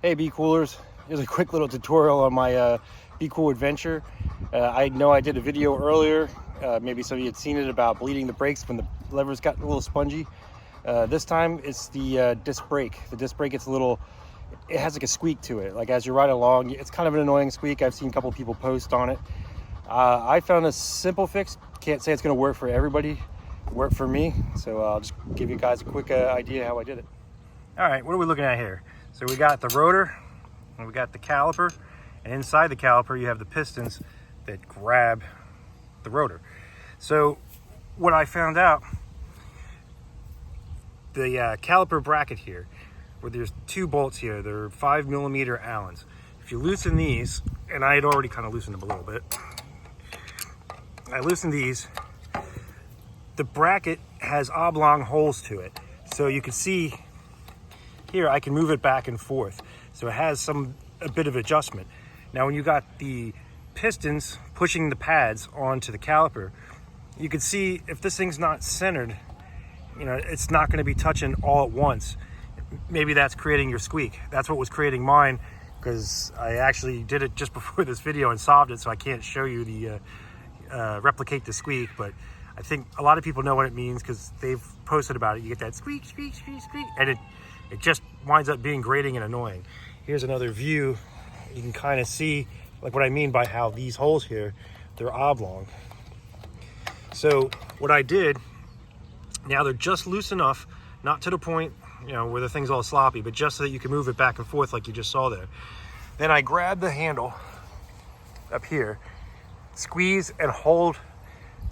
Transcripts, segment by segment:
Hey Be Coolers, here's a quick little tutorial on my Be Cool adventure. I know I did a video earlier, maybe some of you had seen it, about bleeding the brakes when the levers got a little spongy. This time it's the disc brake. The disc brake gets a little, it has like a squeak to it. Like as you're riding along, it's kind of an annoying squeak. I've seen a couple people post on it. I found a simple fix. Can't say it's going to work for everybody. Work for me. So I'll just give you guys a quick idea how I did it. All right, what are we looking at here? So we got the rotor and we got the caliper, and inside the caliper you have the pistons that grab the rotor. So what I found out, the caliper bracket here, where there's two bolts here, they're 5mm Allens. If you loosen these, and I had already kind of loosened them a little bit, I loosened these, the bracket has oblong holes to it. So you can see here, I can move it back and forth. So it has a bit of adjustment. Now when you got the pistons pushing the pads onto the caliper, you can see if this thing's not centered, you know, it's not going to be touching all at once. Maybe that's creating your squeak. That's what was creating mine, because I actually did it just before this video and solved it, so I can't show you the replicate the squeak, but I think a lot of people know what it means because they've posted about it. You get that squeak, squeak, squeak, squeak, and it just winds up being grating and annoying. Here's another view. You can kind of see like what I mean by how these holes here, they're oblong. So what I did, now they're just loose enough, not to the point, you know, where the thing's all sloppy, but just so that you can move it back and forth like you just saw there. Then I grab the handle up here, squeeze and hold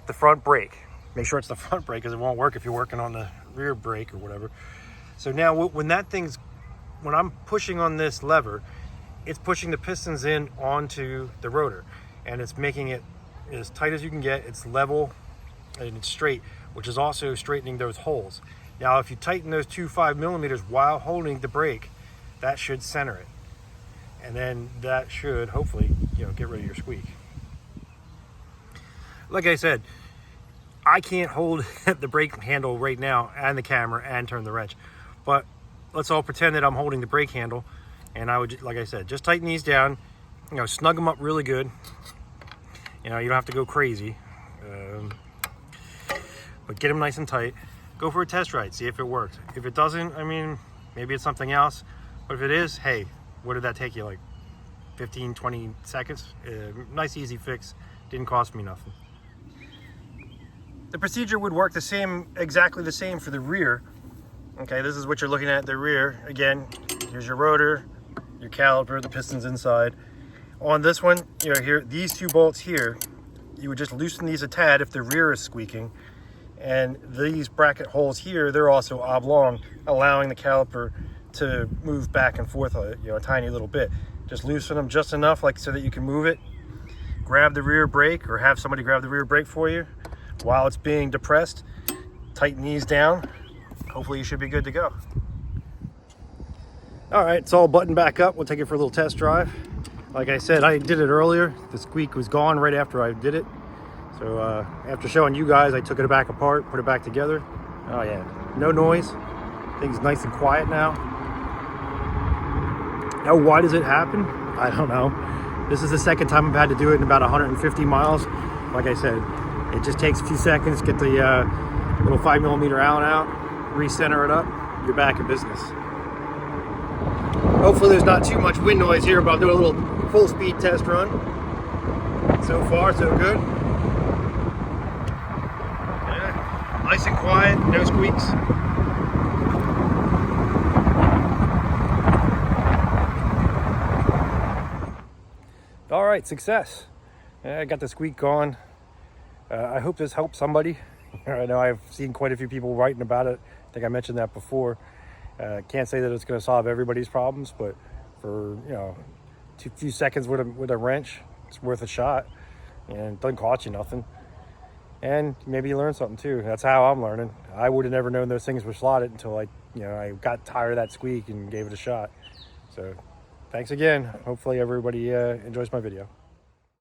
the front brake. Make sure it's the front brake because it won't work if you're working on the rear brake or whatever. So now when I'm pushing on this lever, it's pushing the pistons in onto the rotor, and it's making it as tight as you can get. It's level and it's straight, which is also straightening those holes. Now if you tighten those two 5mm while holding the brake, that should center it, and then that should hopefully, you know, get rid of your squeak. Like I said, I can't hold the brake handle right now and the camera and turn the wrench, but let's all pretend that I'm holding the brake handle, and I would, like I said, just tighten these down, you know, snug them up really good. You know, you don't have to go crazy, but get them nice and tight. Go for a test ride, see if it works. If it doesn't, I mean, maybe it's something else, but if it is, hey, what did that take you, like 15, 20 seconds? Nice, easy fix, didn't cost me nothing. The procedure would work exactly the same for the rear. Okay, this is what you're looking at, the rear. Again, here's your rotor, your caliper, the pistons inside. On this one, you know, here, these two bolts here, you would just loosen these a tad if the rear is squeaking. And these bracket holes here, they're also oblong, allowing the caliper to move back and forth a tiny little bit. Just loosen them just enough, like so that you can move it. Grab the rear brake, or have somebody grab the rear brake for you while it's being depressed. Tighten these down. Hopefully you should be good to go. All right, it's all buttoned back up. We'll take it for a little test drive. Like I said, I did it earlier. The squeak was gone right after I did it. So after showing you guys, I took it back apart, put it back together. Oh yeah, no noise. Thing's nice and quiet now. Now, why does it happen? I don't know. This is the second time I've had to do it in about 150 miles. Like I said, it just takes a few seconds, get the little 5mm Allen out, recenter it up, you're back in business. Hopefully there's not too much wind noise here, but I'll do a little full speed test run. So far, so good. Yeah, nice and quiet, no squeaks. All right, success. I got the squeak gone. I hope this helps somebody. I know I've seen quite a few people writing about it. I think I mentioned that before. Can't say that it's going to solve everybody's problems, but for, you know, a few seconds with a wrench, it's worth a shot, and it doesn't cost you nothing. And maybe you learn something too. That's how I'm learning. I would have never known those things were slotted until I got tired of that squeak and gave it a shot. So thanks again. Hopefully everybody enjoys my video.